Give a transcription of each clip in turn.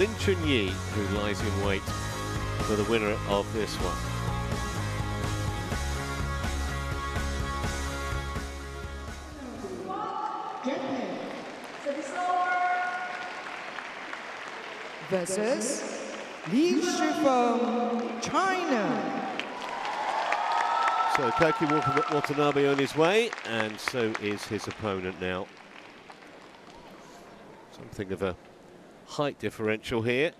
Lin Chunyi, who lies in wait for the winner of this one. JPN versus Shi Feng, China. So Koki Watanabe on his way, and so is his opponent now. Something of a height differential here.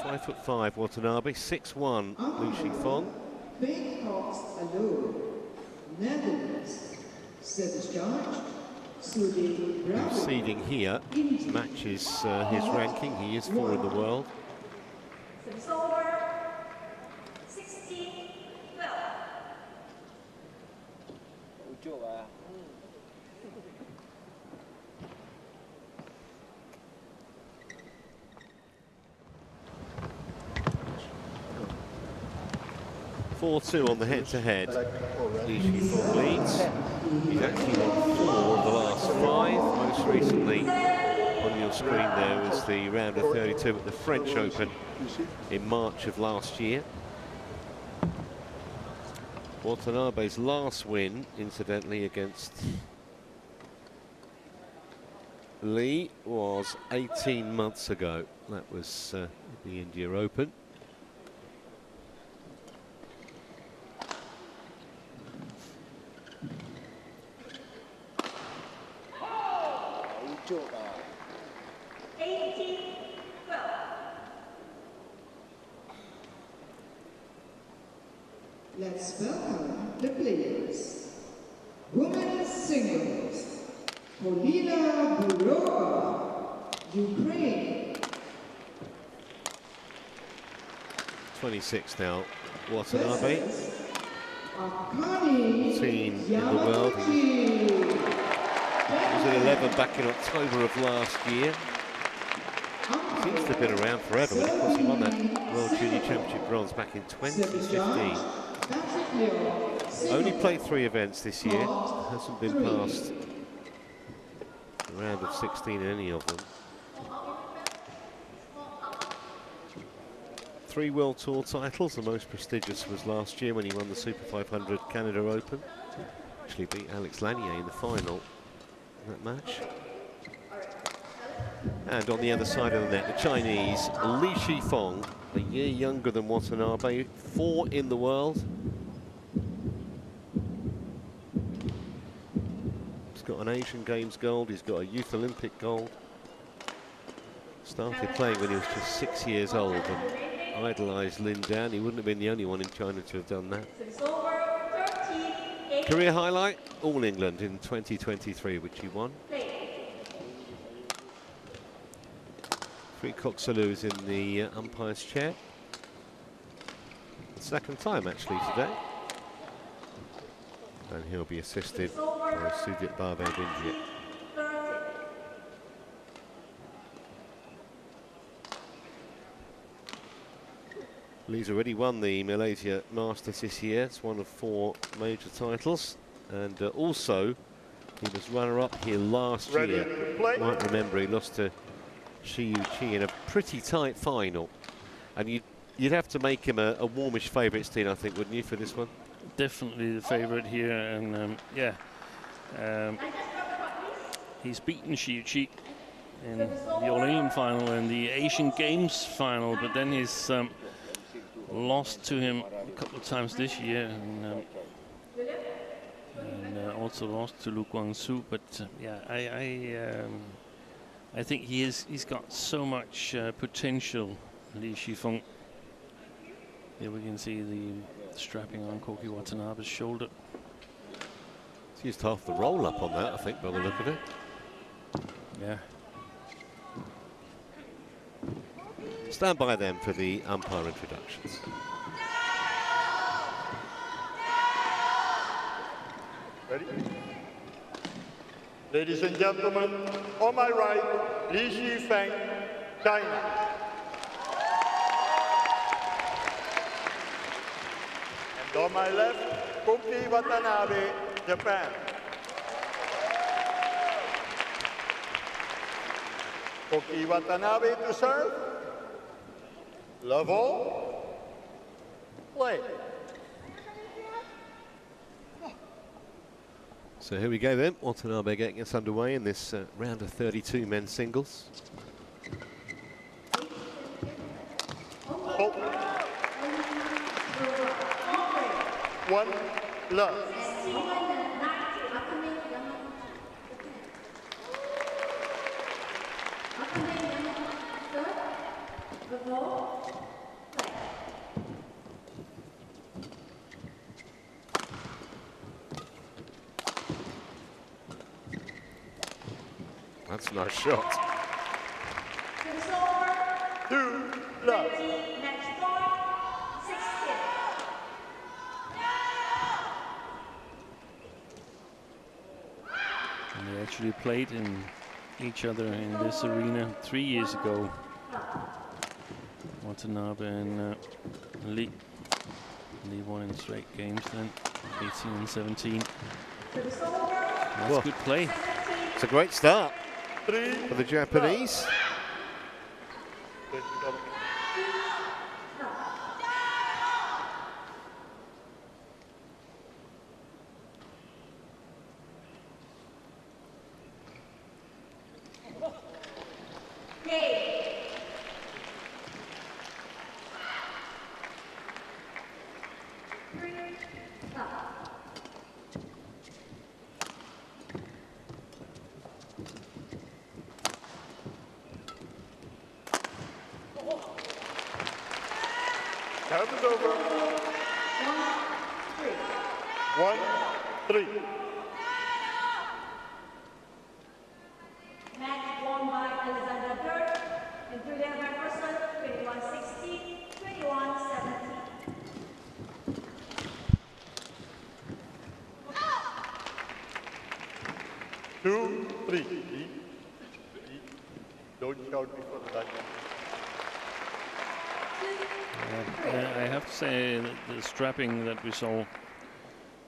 5'5" Watanabe, 6'1" Shi Feng. Netherlands. Service charge. Sudirman. Seeding here matches his ranking. He is 4 in the world. Service over. 16-12. 4-2 on the head-to-head. Shi Feng leads. He's actually won 4 of the last 5. Most recently, on your screen there, was the round of 32 at the French Open in March of last year. Watanabe's last win, incidentally, against Lee was 18 months ago. That was the India Open. Let's welcome the players. Women's singles. Polina Burova, Ukraine. 26 now, Watanabe. Akani Team in the world. He was at 11 back in October of last year. Seems to have been around forever, but of course he won that World Junior Championship bronze back in 2015. Only played 3 events this year, hasn't been past the round of 16 in any of them. 3 World Tour titles, the most prestigious was last year when he won the Super 500 Canada Open. Actually beat Alex Lanier in the final in that match. And on the other side of the net, the Chinese, Shi Feng, a year younger than Watanabe, 4 in the world. He's got an Asian Games gold, he's got a Youth Olympic gold. Started playing when he was just 6 years old and idolised Lin Dan. He wouldn't have been the only one in China to have done that. Career highlight, All England in 2023, which he won. 3 Coxaloos in the umpire's chair. Second time actually today. And he'll be assisted by Sudirman of India. Lee's already won the Malaysia Masters this year. It's one of 4 major titles. And also, he was runner-up here last year. You might remember he lost to Shi Chi in a pretty tight final. And you'd have to make him a warmish favourite, Steen, I think, wouldn't you, for this one? Definitely the favourite here. And yeah, he's beaten Shi Chi in the All England final and the Asian Games final, but then he's lost to him a couple of times this year, and also lost to Lu Guangzu. But yeah, I think he's got so much potential, Shi Feng. Here we can see the strapping on Koki Watanabe's shoulder. He's used half the roll up on that, I think, by the look of it. Yeah. Stand by then for the umpire introductions. Ready? Ladies and gentlemen, on my right, Shi Feng, China. And on my left, Koki Watanabe, Japan. Koki Watanabe to serve. level, play. So here we go then, Watanabe getting us underway in this round of 32 men's singles. Oh. 1 love. That's a nice shot. 2 love. And they actually played in each other in this arena 3 years ago. Watanabe and Lee. Lee won in straight games then, 18 and 17. That's good play. It's a great start for the Japanese. Time is over. 1-3. Match won by Alexander Dirk and Julian Jefferson, 21-16, 21-17. Two, three. Don't shout before the time. I have to say that the strapping that we saw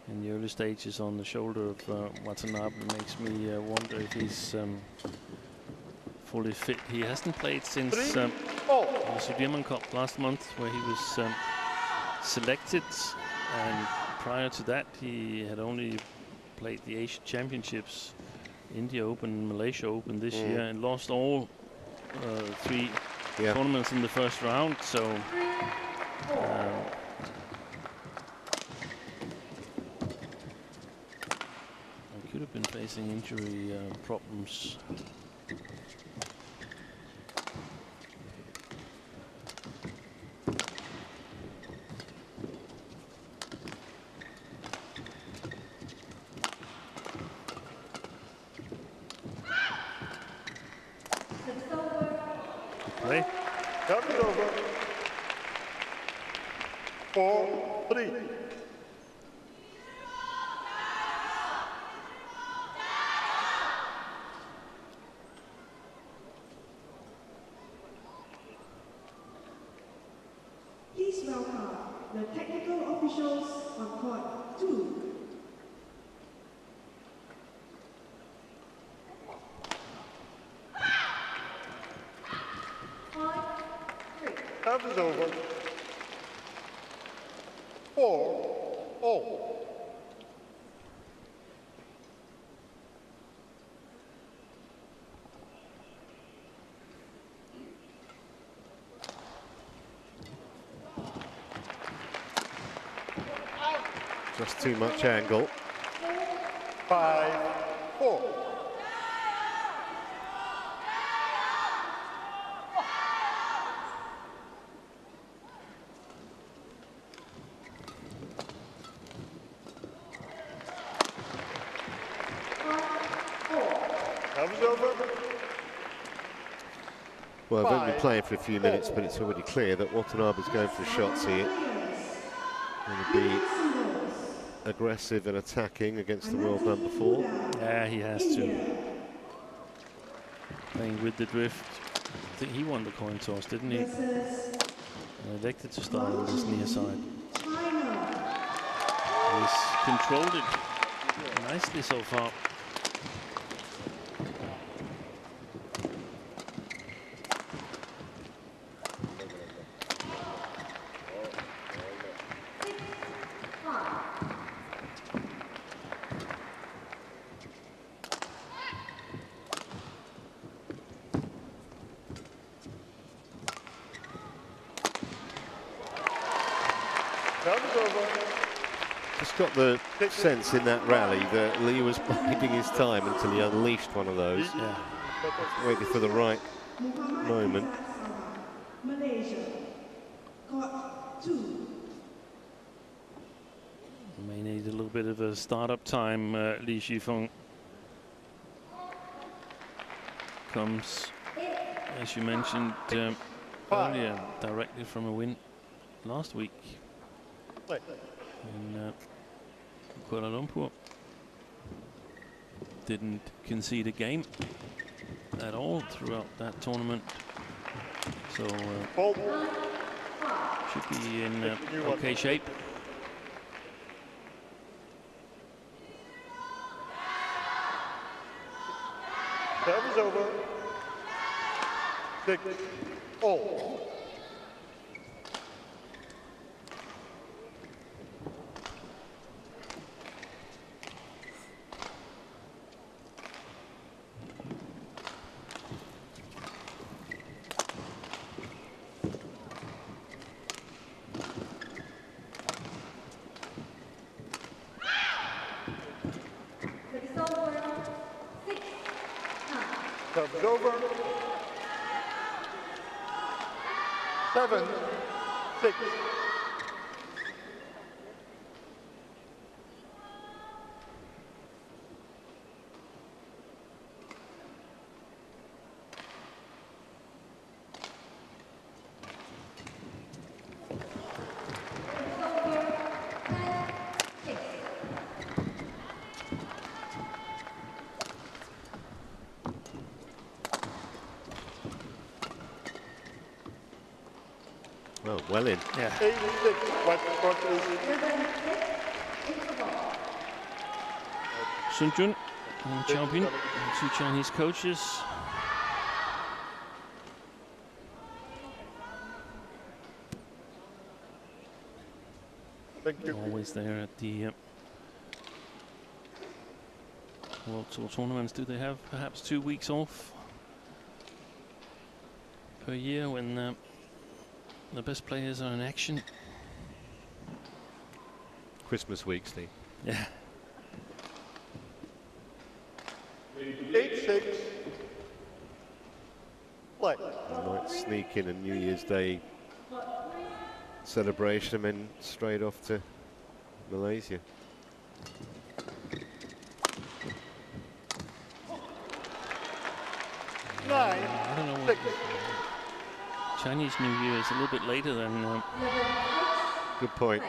in the early stages on the shoulder of Watanabe makes me wonder if he's fully fit. He hasn't played since the Sudirman Cup last month, where he was selected, and prior to that he had only played the Asian Championships, India Open, Malaysia Open this year, and lost all 3 tournaments in the first round. So he could have been facing injury problems. Play. Time is over. 4-3. Please welcome the technical officials on court 2. Time is over. 4-0. Just too much angle. 5-4. Well, they've only been playing for a few minutes, but it's already clear that Watanabe's going for shots here. Going to be aggressive and attacking against the world number 4. Yeah, he has to. Playing with the drift. I think he won the coin toss, didn't he? Elected to start on this near side. He's controlled it nicely so far. Service over. Just got the sense in that rally that Lee was biding his time until he unleashed one of those. Yeah. Waiting for the right moment. Malaysia. Court 2. May need a little bit of a start-up time. Shi Feng comes, as you mentioned earlier, directly from a win last week in Kuala Lumpur. Didn't concede a game at all throughout that tournament, so should be in okay shape. Service over. 6-all. Service over. 7-6. Oh, well in. Yeah. 86. White court is Sun Jun, champion, two Chinese coaches. Thank you. Always there at the World Tour tournaments. Do they have perhaps 2 weeks off per year when the best players are in action? Christmas week, Steve. Yeah. 8-6. Play. Might sneak in a New Year's Day celebration and then straight off to Malaysia. I don't know. Chinese New Year is a little bit later than. Good point.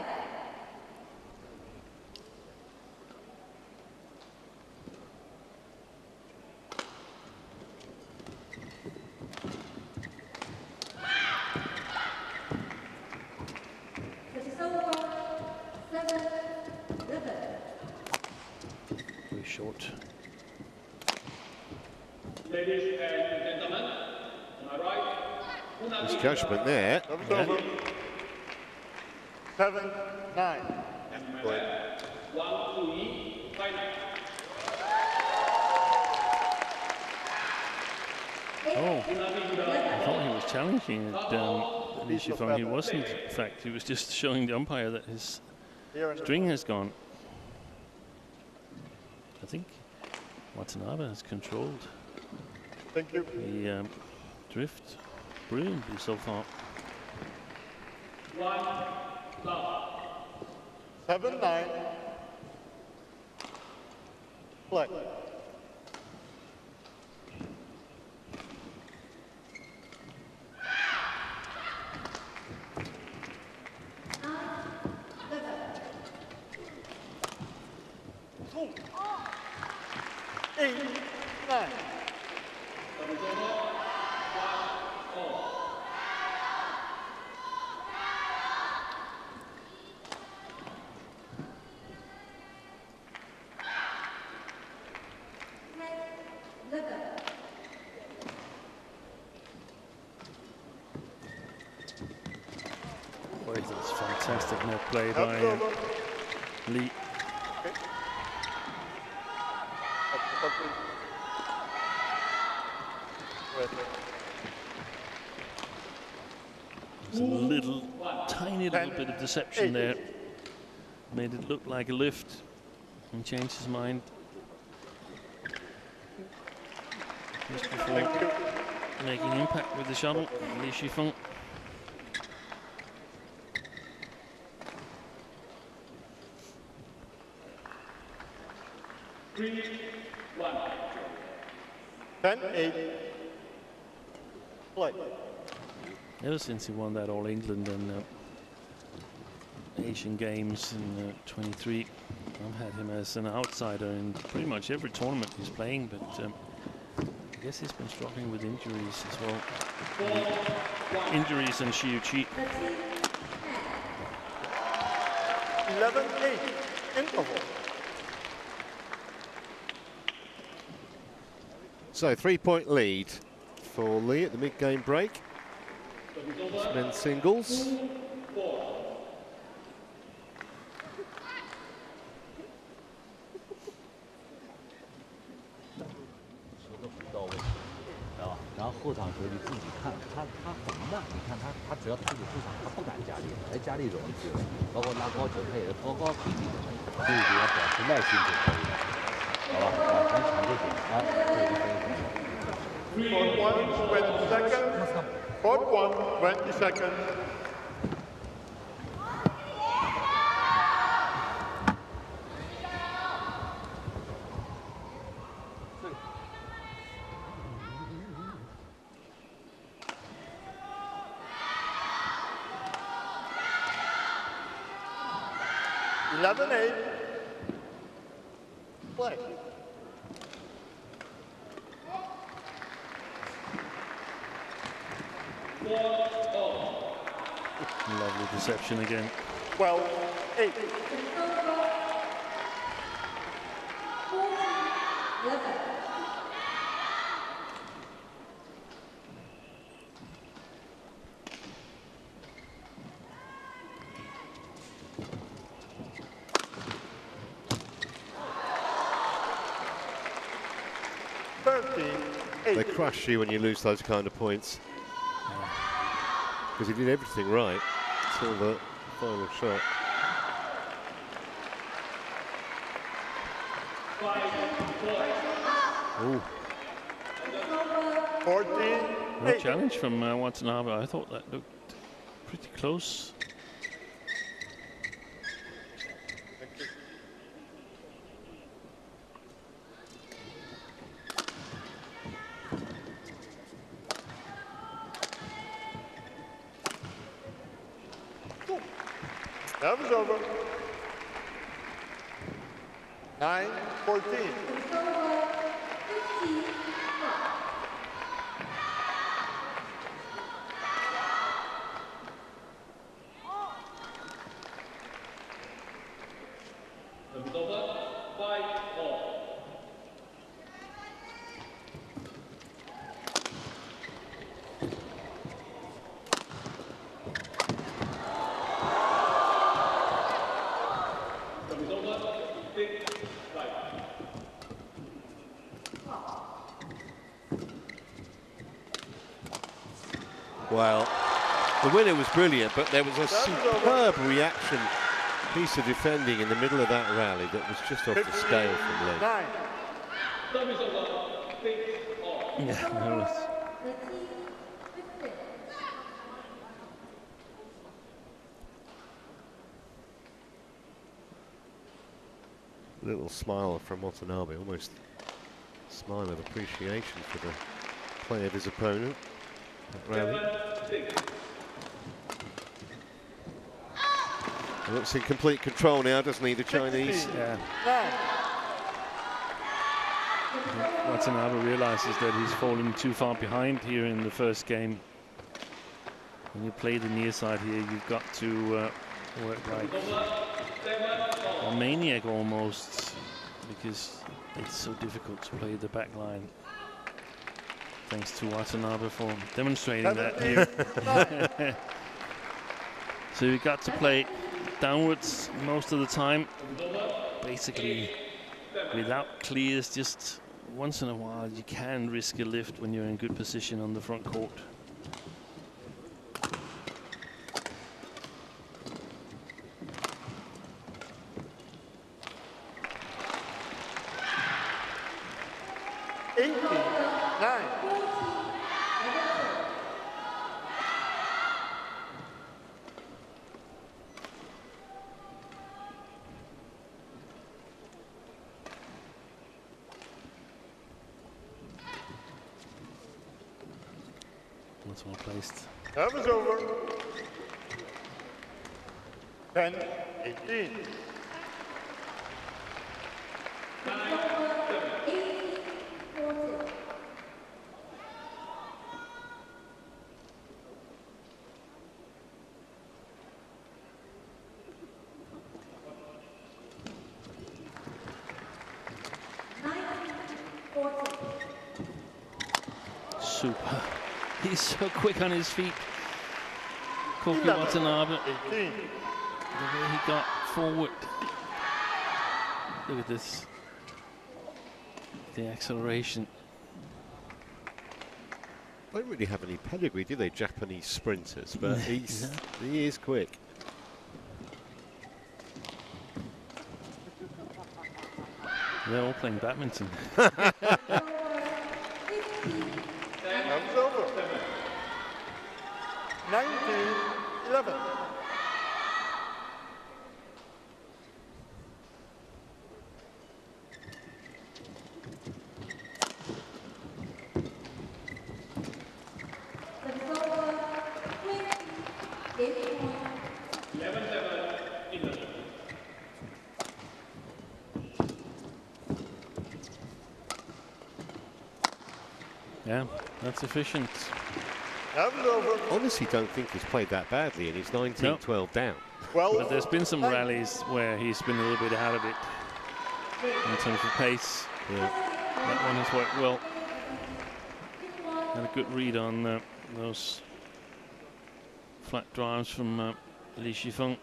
Very short. Ladies and gentlemen, on my right, Misjudgment there. Service over. 7-9. and my left, Wang Hui, final. Oh, I thought he was challenging it. Shi Feng. He wasn't. In fact, he was just showing the umpire that his Here in the string has gone. I think Watanabe has controlled Thank you. the drift brilliantly so far. 7-9. Play. Eight, 9. Boy, that's fantastic net play by Lee. There's a little, tiny little bit of deception there. Made it look like a lift and changed his mind just before making impact with the shuttle. Shi Feng. Play. Ever since he won that All England and Asian Games in 23, I've had him as an outsider in pretty much every tournament he's playing, but I guess he's been struggling with injuries as well. Injuries and Shi. 11-8, interval. So 3-point lead for Lee at the mid-game break. It's men's singles. Court 1, 20 seconds. Court 1, 20 seconds. Play. Lovely deception again. 12-8. They crush you when you lose those kind of points. Because he did everything right until the final shot. Ooh. 14. No challenge from Watanabe. I thought that looked pretty close. That was over. 9-14. Well, the winner was brilliant, but there was a superb reaction piece of defending in the middle of that rally that was just off the scale from Lee. Yeah, that was. Little smile from Watanabe, almost a smile of appreciation for the play of his opponent. Rally. He looks in complete control now, doesn't he, the Chinese? Yeah. Watanabe realizes that he's fallen too far behind here in the first game. When you play the near side here, you've got to work like a maniac almost, because it's so difficult to play the back line. Thanks to Watanabe for demonstrating that here. So you got to play downwards most of the time, basically without clears. Just once in a while you can risk a lift when you're in good position on the front court. That's well placed. Serve is over. 10-18. Super. He's so quick on his feet. Koki Watanabe. 18. The way he got forward. Look at this. The acceleration. They don't really have any pedigree, do they, Japanese sprinters? But he is quick. They're all playing badminton. Serve's over. 19-11. Yeah, that's efficient. Serve's over. Honestly, don't think he's played that badly, and he's 19-12 down. But there's been some rallies where he's been a little bit out of it in terms of pace. Yeah. That one has worked well. Had a good read on those flat drives from Shi Feng.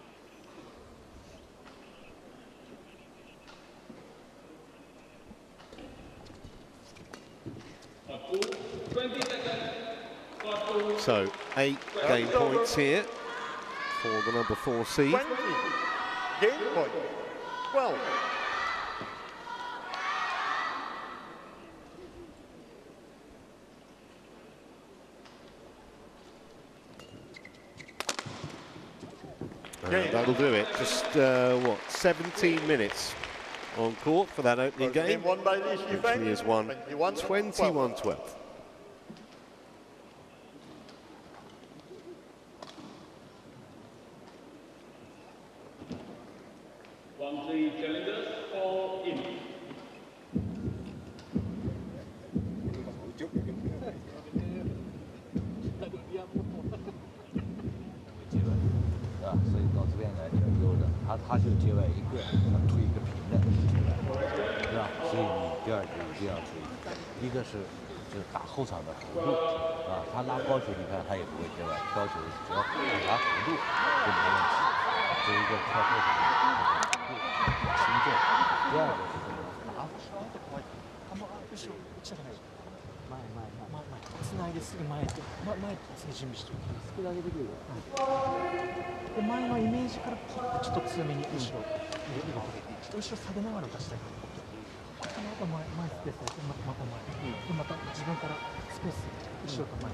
So 8 game points here for the number 4 seed. 20. Game point. 12. That'll do it. Just, what, 17 minutes on court for that opening game. Game won by Shi Feng. He has won 21-12. Challengers all in. 所以到这边来挺优的，他就接外一个，他推一个平的，是吧？所以你第二局一定要注意，一个是就是打后场的弧度，啊，他拉高球，你看他也不会接外，高球只要打弧度就没问题，这一个跳后场的弧度轻重，第二个是这个打法。つないですぐ前と前準備しておきます。それだけできるで前のイメージからちょっと強めに後ろ入れて後ろ下げながら出したい。その後前スペースでまた前でまた自分からスペース後ろと前。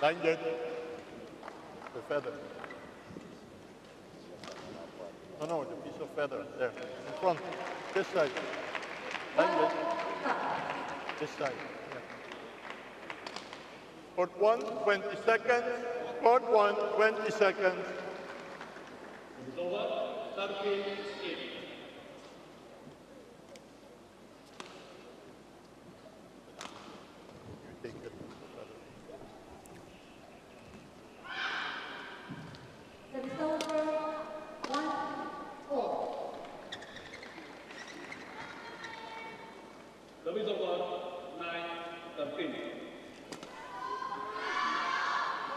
Line yet. The feather. No, the piece of feather there in front. This side. Line yet. This side. Yeah. Court 1, 20 seconds. Court 1, 20 seconds. It's over. 13-8.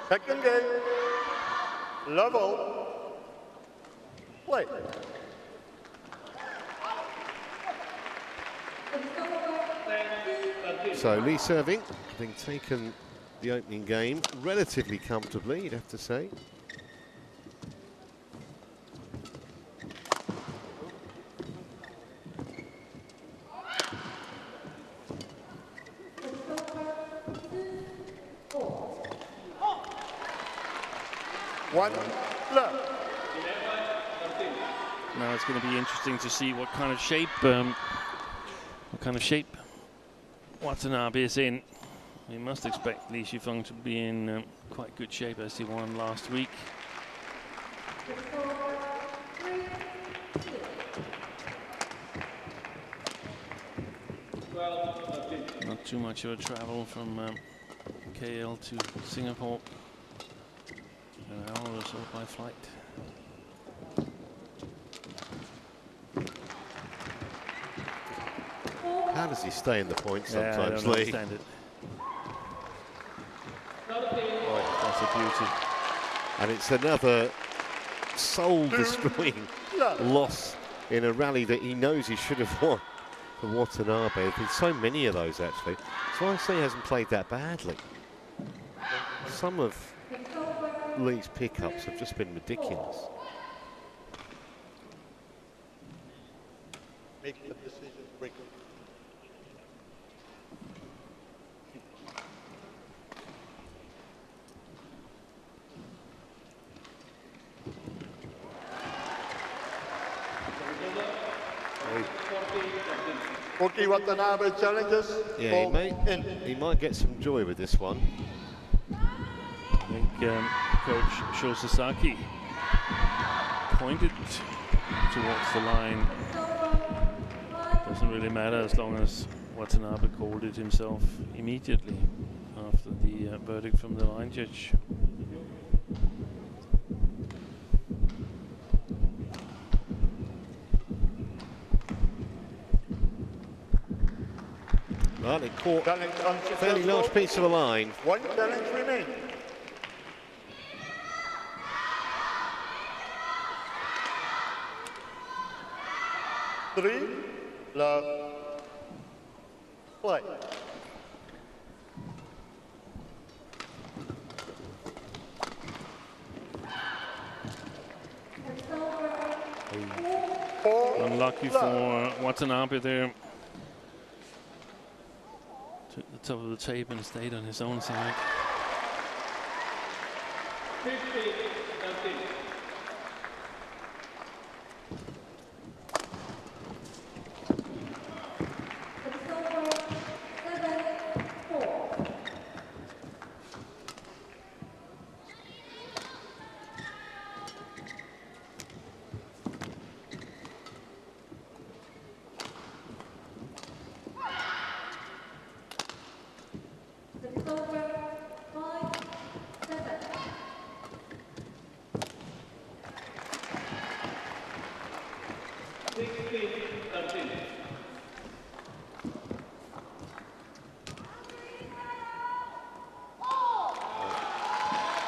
Second game, level, play. So Lee serving, having taken the opening game relatively comfortably, you'd have to say. 1 love. Now it's going to be interesting to see what kind of shape Watanabe is in. We must expect Shi Feng to be in quite good shape as he won last week. Not too much of a travel from KL to Singapore. An hour or so by flight. How does he stay in the point sometimes, I don't understand it. Oh, that's a beauty. And it's another soul-destroying loss in a rally that he knows he should have won for Watanabe. There's been so many of those, actually. So I say he hasn't played that badly. Some of Lee's pickups have just been ridiculous. Make the decision quickly. Koki Watanabe challenges. Yeah, he might get some joy with this one. I think Coach Shosasaki pointed towards the line. Doesn't really matter as long as Watanabe called it himself immediately after the verdict from the line judge. Well, it caught a fairly large piece of the line. 1 challenge remains. Three, love, play. Unlucky for Watanabe there. Took the top of the tape and stayed on his own side. 50-13.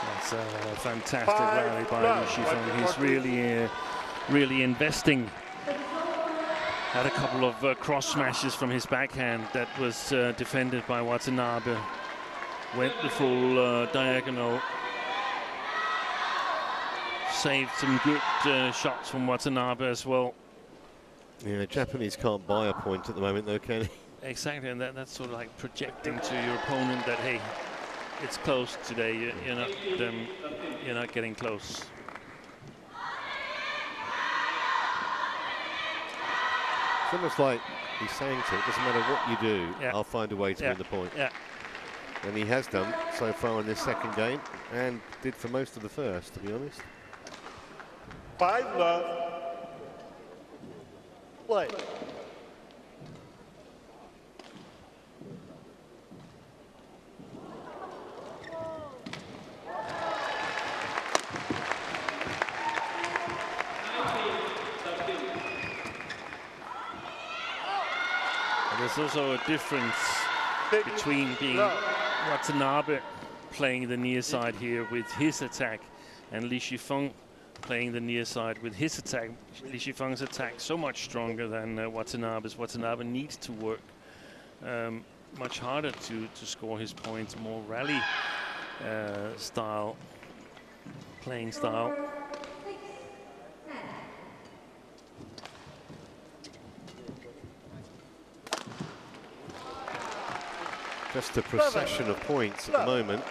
That's a fantastic rally by Shi Feng. He's really investing. Had a couple of cross smashes from his backhand that was defended by Watanabe. Went the full diagonal. Saved some good shots from Watanabe as well. Yeah, Japanese can't buy a point at the moment, though, can he? Exactly, and that's sort of like projecting to your opponent that, hey, it's close today. You're not getting close. It's almost like he's saying to it, doesn't matter what you do, Yeah. I'll find a way to win the point. Yeah. And he has done so far in this second game, and did for most of the first, to be honest. 5 love, play. There's also a difference between being Watanabe playing the near side here with his attack and Shi Feng playing the near side with his attack. Shi Feng's attack so much stronger than Watanabe's. Watanabe needs to work much harder to score his points, more rally style, playing style. Just a procession of points at the moment.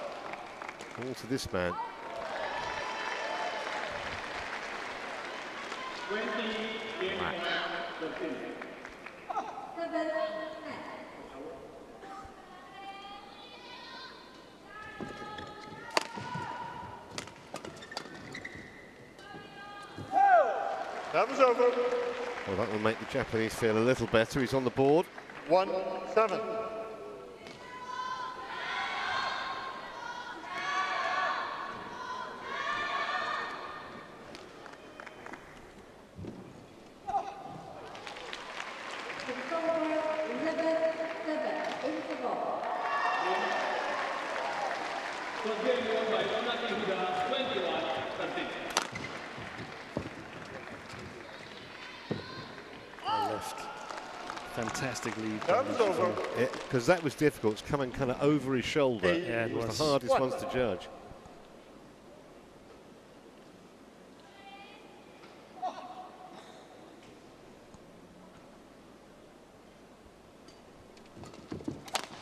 All to this man. That was over. Well, that will make the Japanese feel a little better. He's on the board. 1-7. Fantastic lead. That was over. Because that was difficult. It's coming kind of over his shoulder. Yeah, it was the hardest ones to judge.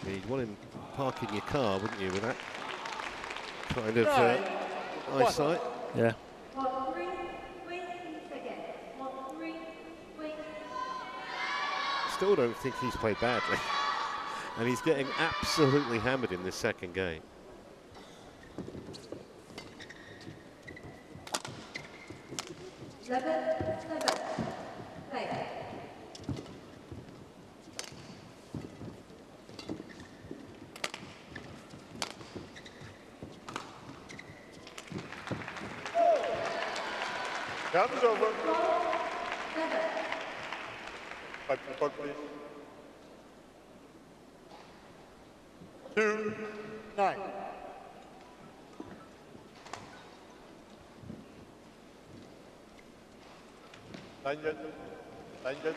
You'd want him parking your car, wouldn't you, with that kind of eyesight? Yeah. Still don't think he's played badly. And he's getting absolutely hammered in this second game. That was over. Back to the puck, please. 2-9. Line jet. Line jet.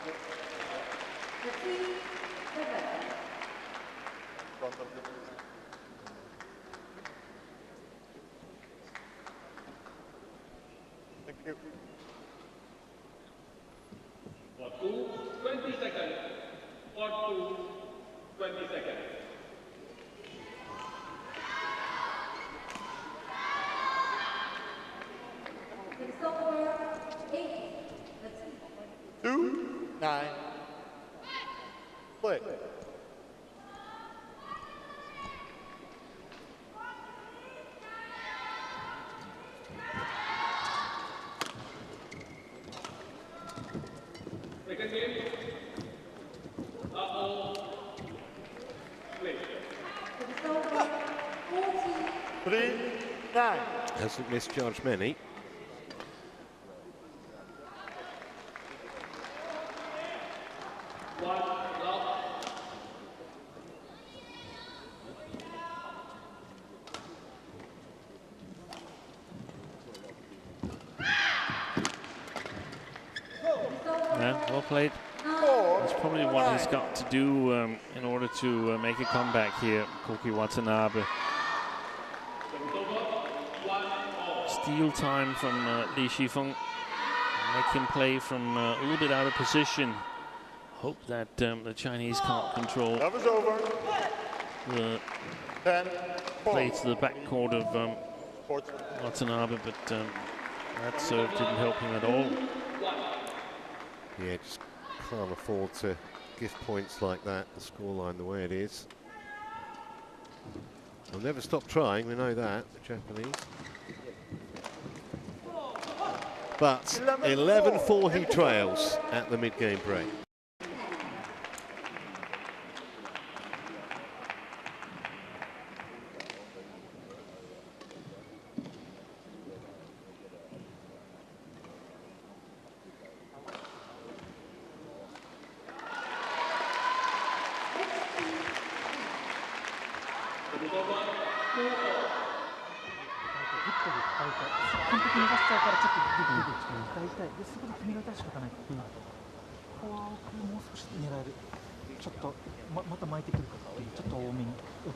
Front of the Thank you. For 20 seconds. For 20 seconds. It's over 8. 2-9. Play. Second game. Play. It's over 14. 3-9. Hasn't misjudged many. Yeah, well played. That's probably what he's got to do in order to make a comeback here, Koki Watanabe. Steal time from Shi Feng. Make him play from a little bit out of position. Hope that the Chinese can't control That was over. the 10. play to the backcourt of Watanabe, but that serve didn't help him at all. Yeah, just can't afford to give points like that, the scoreline the way it is. They'll never stop trying, we know that, the Japanese. But 11-4 he trails at the mid-game break.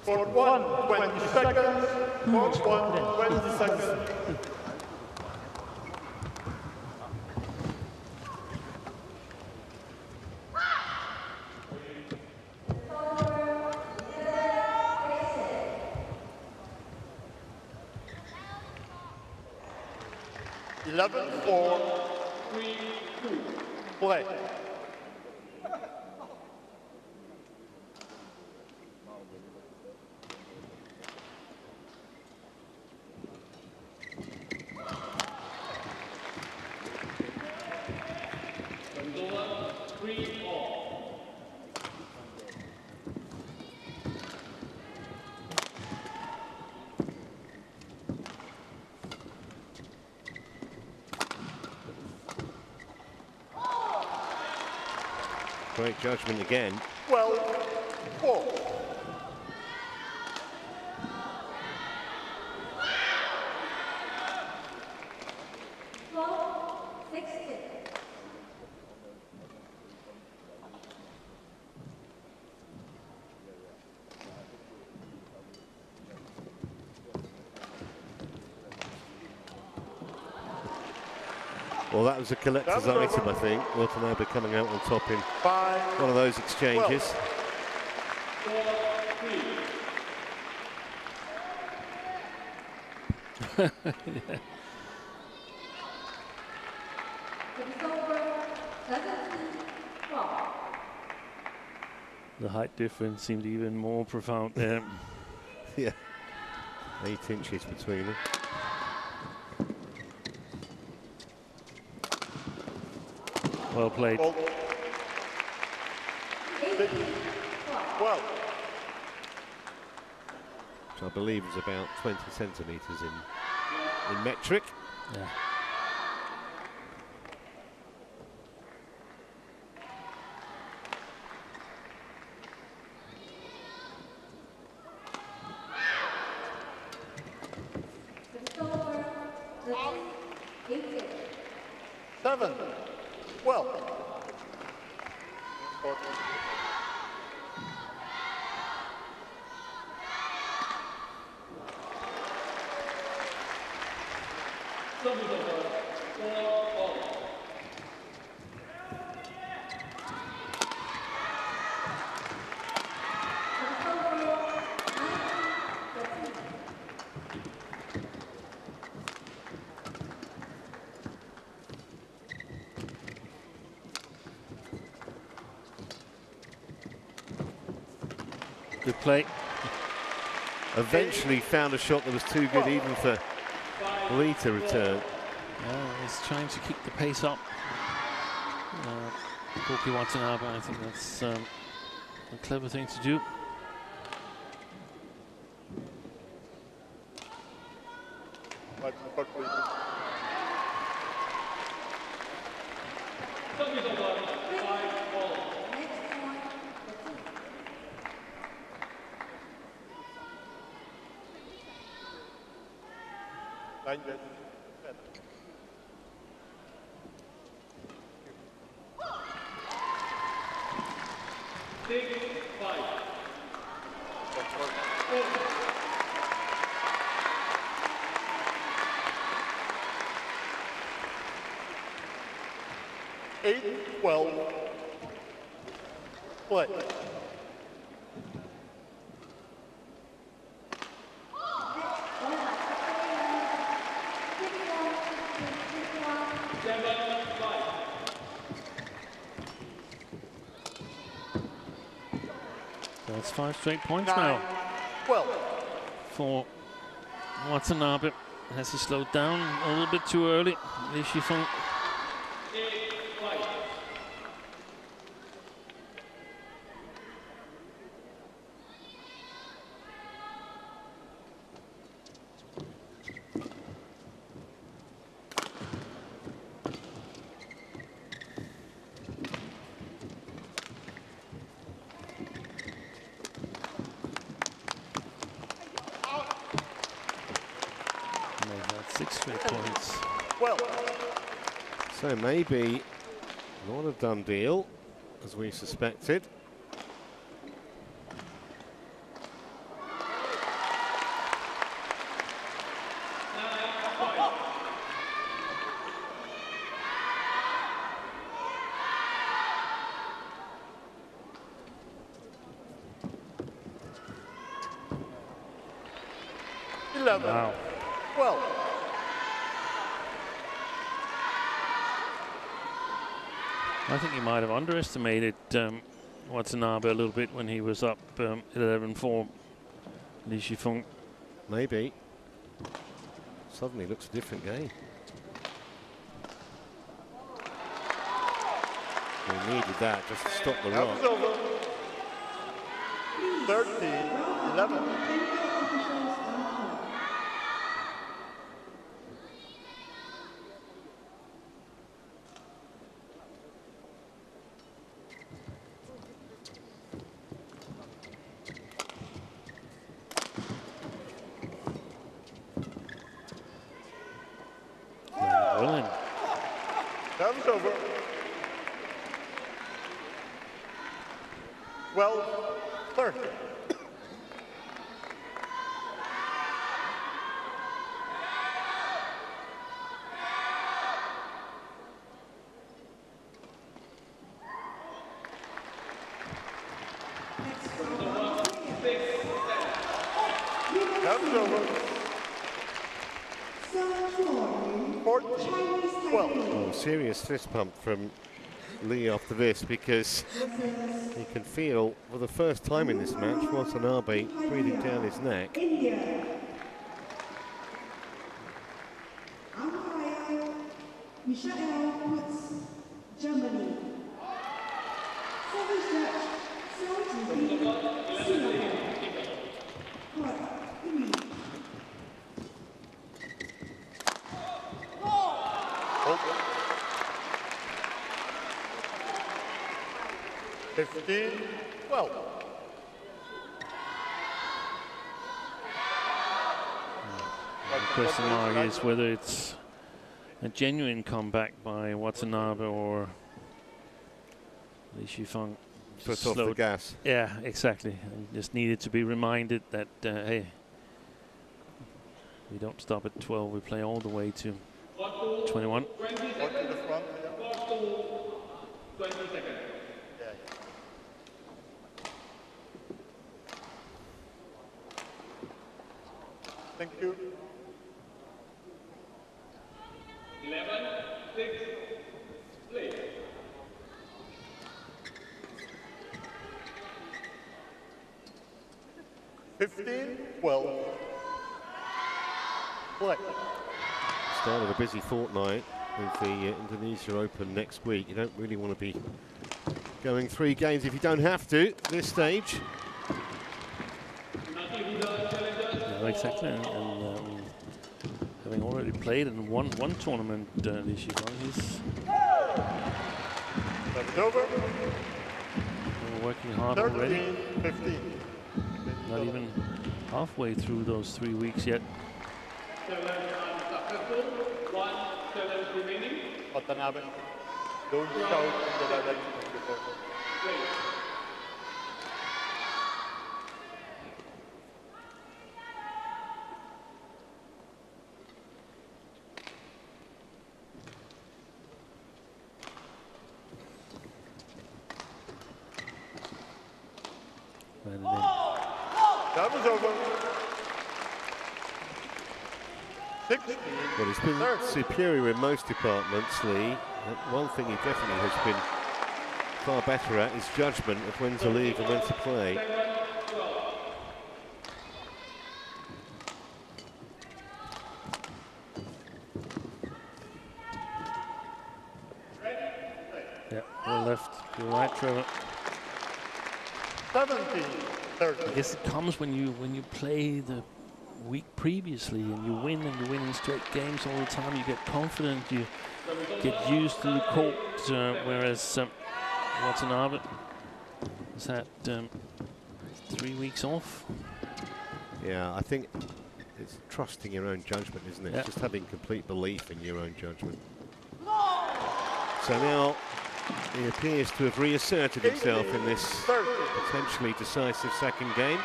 For 1, 20 seconds. For 1, 20 seconds. Eleven, 4. Play. Great judgment again. 12-4. Well, that was a collector's item, I think. Watanabe coming out on top in 5, one of those exchanges. 12. Yeah. The height difference seemed even more profound there. Yeah, 8 inches between them. Well played. 12. Which I believe is about 20 centimetres in metric. Yeah. Seven. 12. Good play. Eventually found a shot that was too good even for Lee to return. He's trying to keep the pace up. Koki Watanabe, I think that's a clever thing to do. Play. That's 5 straight points 9, now 12. for Watanabe. Has he slowed down a little bit too early? Shi Feng. So maybe not a done deal, as we suspected. Wow. 12. I think he might have underestimated Watanabe a little bit when he was up 11-4. Shi Feng. Maybe. Suddenly looks a different game. We needed that just to stop the rock. 13-11. Time's over. 12-30. Time's over. 14-12. Oh, serious fist pump from Lee after this, because you can feel for the first time in this match Watanabe breathing down his neck. India. Umpire Michael puts Germany. Service judge Singapore. Court 3. Oh. 15-12. The question mark is whether it's a genuine comeback by Watanabe or Shi Feng Put off the gas. Yeah, exactly. And just needed to be reminded that, hey, we don't stop at 12, we play all the way to 21. 20 to the front. 20 seconds. Thank you. 11-6, play. Play. Start of a busy fortnight with the Indonesia Open next week. You don't really want to be going 3 games if you don't have to at this stage. Yeah, exactly. And having already played in one tournament, Shi Feng, he's That's over. working hard already. 13-15. Not even halfway through those 3 weeks yet. 7 unsuccessful, 1 challenge remaining. Watanabe, don't shout in the direction of your opponent. Play. That was over. 16. Well, he's been superior in most departments, Lee. One thing he definitely has been far better at is judgment of when to leave and when to play. Yeah, well left. You're right, Trevor. 17-30. I guess it comes when you play the week previously and you win in straight games all the time. You get confident, you get used to the court, whereas Watanabe has had 3 weeks off. Yeah, I think it's trusting your own judgment, isn't it? Yeah. It's just having complete belief in your own judgment. So now he appears to have reasserted himself in this potentially decisive second game.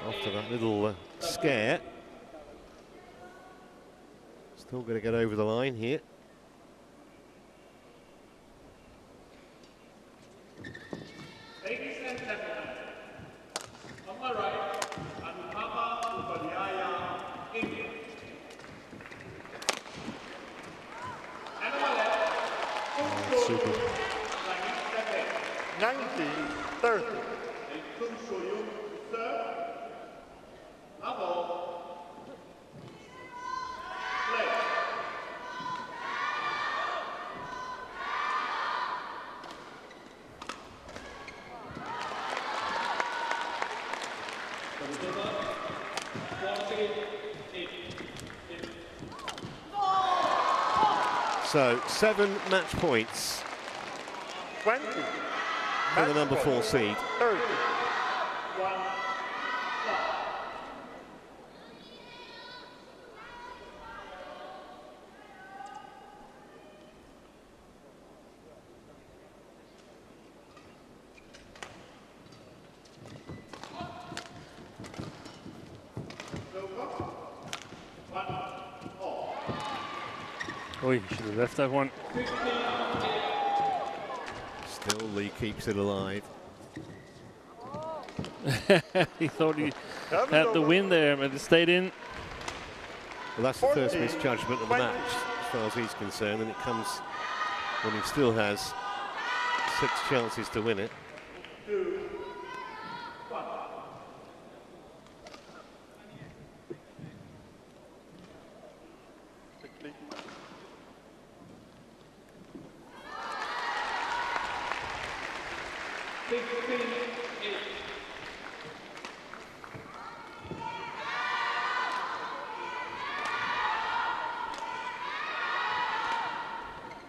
After that little scare. Still going to get over the line here. Ladies and gentlemen, on my right, Anupama Upadhyaya, India. 30. So 7 match points 20. for the number 4 seed. 30. Oh, he should have left that one. Still Lee keeps it alive. He thought he had the win there, but it stayed in. Well, that's the first misjudgment of the match, as far as he's concerned, and it comes when he still has 6 chances to win it.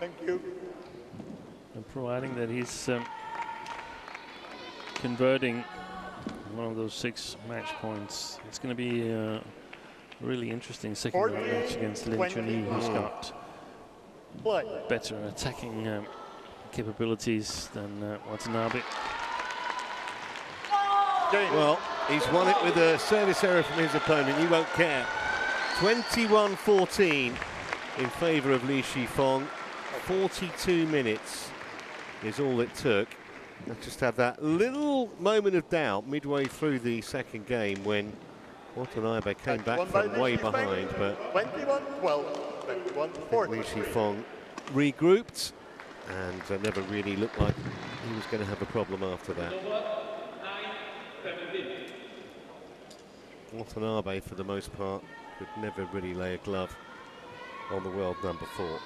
Thank you. And providing that he's converting one of those 6 match points, it's going to be a really interesting second round match against Lin Chunyi, who's got better attacking capabilities than Watanabe. Well, he's won it with a service error from his opponent. He won't care. 21-14 in favour of Shi Feng. 42 minutes is all it took. Let's just have that little moment of doubt midway through the second game when Watanabe came back from way behind, but 21-12, 21-14. Shi Feng regrouped and never really looked like he was going to have a problem after that. Watanabe, for the most part, could never really lay a glove on the world number 4.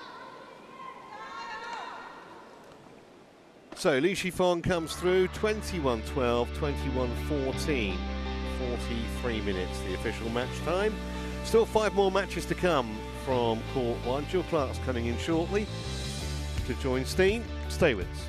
So Shi Feng comes through 21-12, 21-14, 43 minutes, the official match time. Still 5 more matches to come from Court 1. Jill Clark's coming in shortly to join Steen. Stay with us.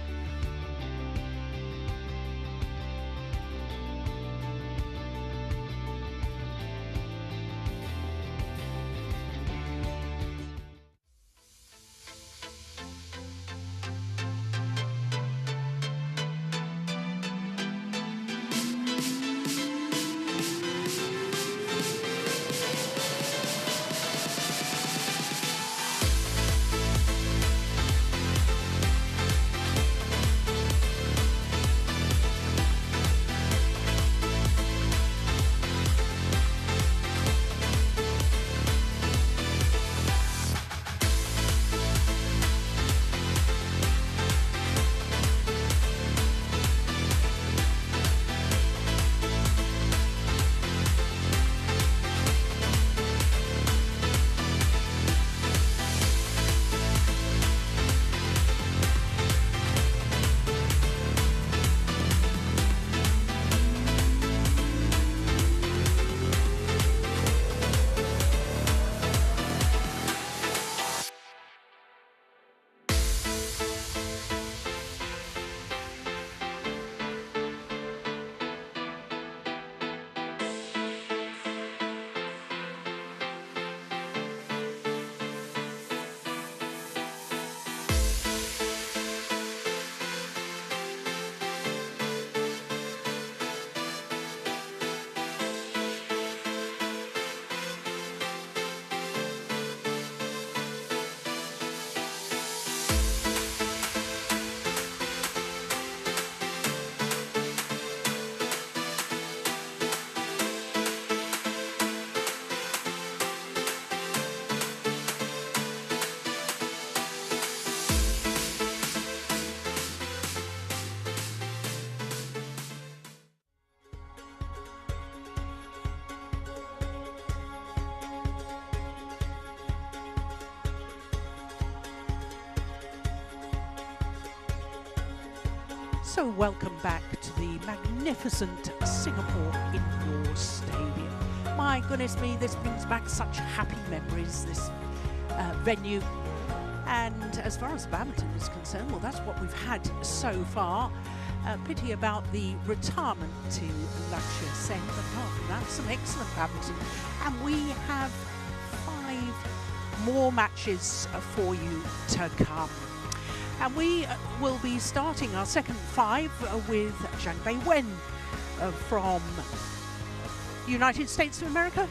So welcome back to the magnificent Singapore Indoor Stadium. My goodness me, this brings back such happy memories, this venue. And as far as badminton is concerned, well, that's what we've had so far. Pity about the retirement to Lakshya Sen, but apart from that, some excellent badminton. And we have 5 more matches for you to come. And we will be starting our second 5 with Zhang Bei Wen from United States of America.